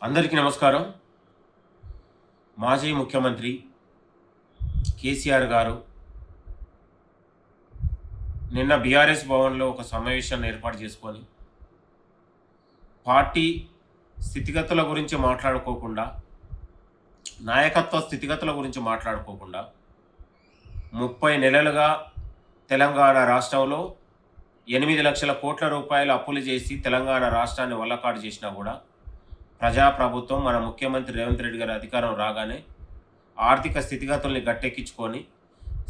అందరికీ నమస్కారం. మాజీ ముఖ్యమంత్రి కేసీఆర్ గారు నిన్న బీఆర్ఎస్ భవన్లో ఒక సమావేశాన్ని ఏర్పాటు చేసుకొని పార్టీ స్థితిగతుల గురించి మాట్లాడుకోకుండా, నాయకత్వ స్థితిగతుల గురించి మాట్లాడుకోకుండా 30 నెలలుగా తెలంగాణ రాష్ట్రంలో 8 లక్షల కోట్ల రూపాయల అప్పులు చేసి తెలంగాణ రాష్ట్రాన్ని వల్లకాడు చేసినా కూడా ప్రజాప్రభుత్వం మన ముఖ్యమంత్రి రేవంత్ రెడ్డి గారి అధికారం రాగానే ఆర్థిక స్థితిగతుల్ని గట్టెక్కించుకొని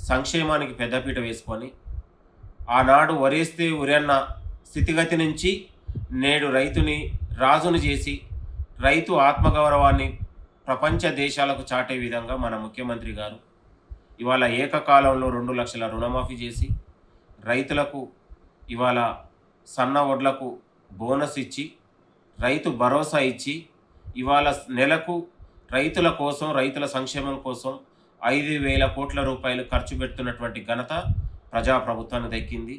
సంక్షేమానికి పెద్దపీట వేసుకొని ఆనాడు వరేస్తే ఉరన్న స్థితిగతి నుంచి నేడు రైతుని రాజును చేసి రైతు ఆత్మగౌరవాన్ని ప్రపంచ దేశాలకు చాటే విధంగా మన ముఖ్యమంత్రి గారు ఇవాళ ఏకకాలంలో 2 లక్షల రుణమాఫీ చేసి రైతులకు ఇవాళ సన్న వడ్లకు బోనస్ ఇచ్చి రైతు భరోసా ఇచ్చి ఇవాళ నెలకు రైతుల కోసం, రైతుల సంక్షేమం కోసం 5,000 కోట్ల రూపాయలు ఖర్చు పెడుతున్నటువంటి ఘనత ప్రజాప్రభుత్వానికి దక్కింది.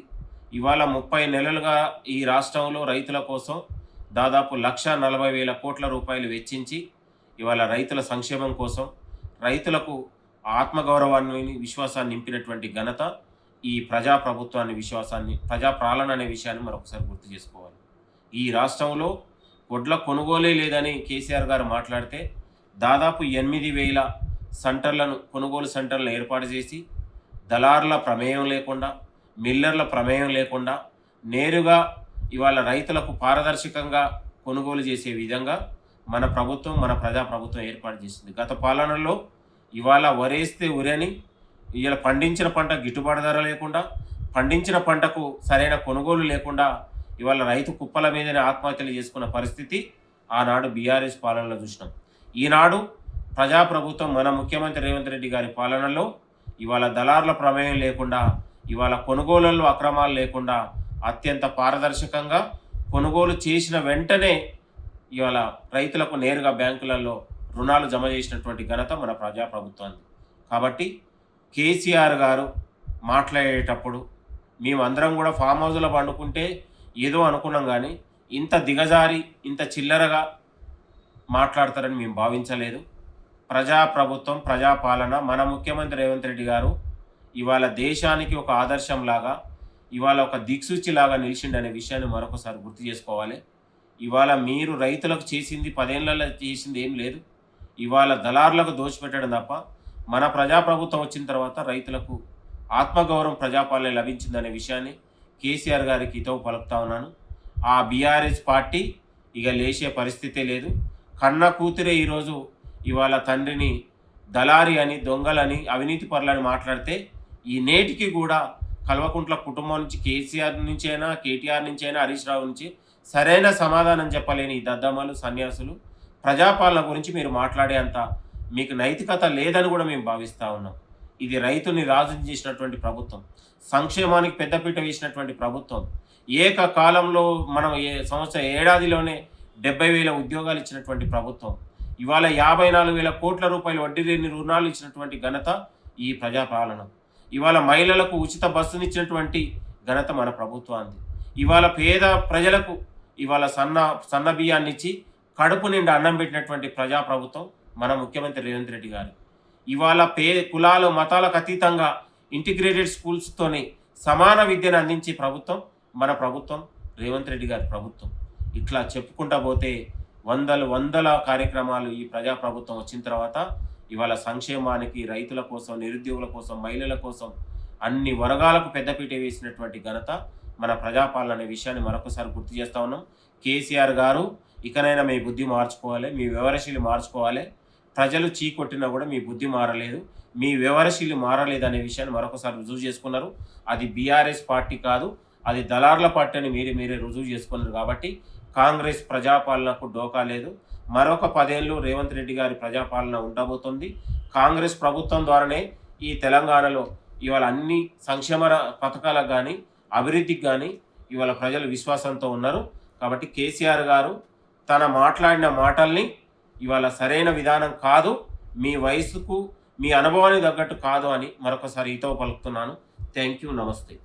ఇవాళ 30 నెలలుగా ఈ రాష్ట్రంలో రైతుల కోసం దాదాపు 1,40,000 కోట్ల రూపాయలు వెచ్చించి ఇవాళ రైతుల సంక్షేమం కోసం, రైతులకు ఆత్మగౌరవాన్ని, విశ్వాసాన్ని నింపినటువంటి ఘనత ఈ ప్రజాప్రభుత్వాన్ని, విశ్వాసాన్ని, ప్రజాపాలన అనే విషయాన్ని మరొకసారి గుర్తు చేసుకోవాలి. ఈ రాష్ట్రంలో వడ్ల కొనుగోలే లేదని కేసీఆర్ గారు మాట్లాడితే దాదాపు 8,000 సెంటర్లను, కొనుగోలు సెంటర్లను ఏర్పాటు చేసి దళారుల ప్రమేయం లేకుండా, మిల్లర్ల ప్రమేయం లేకుండా నేరుగా ఇవాళ రైతులకు పారదర్శకంగా కొనుగోలు చేసే విధంగా మన ప్రభుత్వం, మన ప్రజాప్రభుత్వం ఏర్పాటు చేసింది. గత పాలనలో ఇవాళ వరేస్తే ఉరని, ఇవాళ పండించిన పంట గిట్టుబాటు ధర లేకుండా, పండించిన పంటకు సరైన కొనుగోలు లేకుండా ఇవాళ రైతు కుప్పల మీదనే ఆత్మహత్యలు చేసుకున్న పరిస్థితి ఆనాడు బీఆర్ఎస్ పాలనలో చూసినాం. ఈనాడు ప్రజాప్రభుత్వం మన ముఖ్యమంత్రి రేవంత్ రెడ్డి గారి పాలనలో ఇవాళ దళారుల ప్రమేయం లేకుండా, ఇవాళ కొనుగోళ్లలో అక్రమాలు లేకుండా అత్యంత పారదర్శకంగా కొనుగోలు చేసిన వెంటనే ఇవాళ రైతులకు నేరుగా బ్యాంకులలో రుణాలు జమ చేసినటువంటి ఘనత మన ప్రజాప్రభుత్వానికి. కాబట్టి కేసీఆర్ గారు మాట్లాడేటప్పుడు మేమందరం కూడా ఫామ్ హౌస్లో పండుకుంటే ఏదో అనుకున్నాం, కానీ ఇంత దిగజారి, ఇంత చిల్లరగా మాట్లాడతారని మేము భావించలేదు. ప్రజాప్రభుత్వం, ప్రజాపాలన, మన ముఖ్యమంత్రి రేవంత్ రెడ్డి గారు ఇవాళ దేశానికి ఒక ఆదర్శంలాగా, ఇవాళ ఒక దిక్సూచిలాగా నిలిచిండనే విషయాన్ని మరొకసారి గుర్తు చేసుకోవాలి. ఇవాళ మీరు రైతులకు చేసింది 10 ఏళ్లలో చేసింది ఏం లేదు. ఇవాళ దళారులకు దోచిపెట్టడం తప్ప మన ప్రజాప్రభుత్వం వచ్చిన తర్వాత రైతులకు ఆత్మగౌరవం, ప్రజాపాలన లభించిందనే విషయాన్ని కేసీఆర్ గారికి హితవు పలుకుతా ఉన్నాను. ఆ బీఆర్ఎస్ పార్టీ ఇక లేచే పరిస్థితే లేదు. కన్న కూతురే ఈరోజు ఇవాళ తండ్రిని దళారి అని, దొంగలని, అవినీతి పరులని మాట్లాడితే ఈ నేటికి కూడా కల్వకుంట్ల కుటుంబం నుంచి, కేసీఆర్ నుంచి అయినా, కేటీఆర్ నుంచి అయినా, హరీష్ రావు నుంచి సరైన సమాధానం చెప్పలేని ఈ దద్దమ్మలు, సన్యాసులు ప్రజాపాలన గురించి మీరు మాట్లాడే అంత మీకు నైతికత లేదని కూడా మేము భావిస్తూ ఉన్నాం. ఇది రైతుని రాజు చేసినటువంటి ప్రభుత్వం, సంక్షేమానికి పెద్దపీట వేసినటువంటి ప్రభుత్వం. ఏకకాలంలో మనం సంవత్సరం ఏడాదిలోనే 70,000 ఉద్యోగాలు ఇచ్చినటువంటి ప్రభుత్వం. ఇవాళ 54,000 కోట్ల రూపాయలు వడ్డీ లేని రుణాలు ఇచ్చినటువంటి ఘనత ఈ ప్రజాపాలన. ఇవాళ మహిళలకు ఉచిత బస్సునిచ్చినటువంటి ఘనత మన ప్రభుత్వానికి. ఇవాళ పేద ప్రజలకు ఇవాళ సన్న బియ్యాన్ని ఇచ్చి కడుపు నిండా అన్నం పెట్టినటువంటి ప్రజాప్రభుత్వం మన ముఖ్యమంత్రి రేవంత్ రెడ్డి గారు. ఇవాళ కులాలు, మతాలకు అతీతంగా ఇంటిగ్రేటెడ్ స్కూల్స్తోని సమాన విద్యను అందించే ప్రభుత్వం మన ప్రభుత్వం, రేవంత్ రెడ్డి గారి ప్రభుత్వం. ఇట్లా చెప్పుకుంటా పోతే వందల కార్యక్రమాలు ఈ ప్రజాప్రభుత్వం వచ్చిన తర్వాత ఇవాళ సంక్షేమానికి, రైతుల కోసం, నిరుద్యోగుల కోసం, మహిళల కోసం అన్ని వర్గాలకు పెద్దపీట వేసినటువంటి ఘనత మన ప్రజాపాలన అనే విషయాన్ని మరొకసారి గుర్తు చేస్తూ ఉన్నాం. కేసీఆర్ గారు ఇకనైనా మీ బుద్ధి మార్చుకోవాలి, మీ వ్యవహారశీలి మార్చుకోవాలి. ప్రజలు చీకొట్టినా కూడా మీ బుద్ధి మారలేదు, మీ వ్యవహారశీలి మారలేదు అనే విషయాన్ని మరొకసారి రుజువు చేసుకున్నారు. అది బీఆర్ఎస్ పార్టీ కాదు, అది దళారుల పార్టీ అని మీరే రుజువు చేసుకున్నారు. కాబట్టి కాంగ్రెస్ ప్రజాపాలనకు డోకా లేదు. మరొక 10 ఏళ్ళు రేవంత్ రెడ్డి గారి ప్రజాపాలన ఉండబోతుంది. కాంగ్రెస్ ప్రభుత్వం ద్వారానే ఈ తెలంగాణలో ఇవాళ అన్ని సంక్షేమ పథకాలకు కానీ, అభివృద్ధికి కానీ ఇవాళ ప్రజలు విశ్వాసంతో ఉన్నారు. కాబట్టి కేసీఆర్ గారు తన మాట్లాడిన మాటల్ని ఇవాళ సరైన విధానం కాదు, మీ వయసుకు, మీ అనుభవానికి తగ్గట్టు కాదు అని మరొకసారి హితవు పలుకుతున్నాను. థ్యాంక్ యూ, నమస్తే.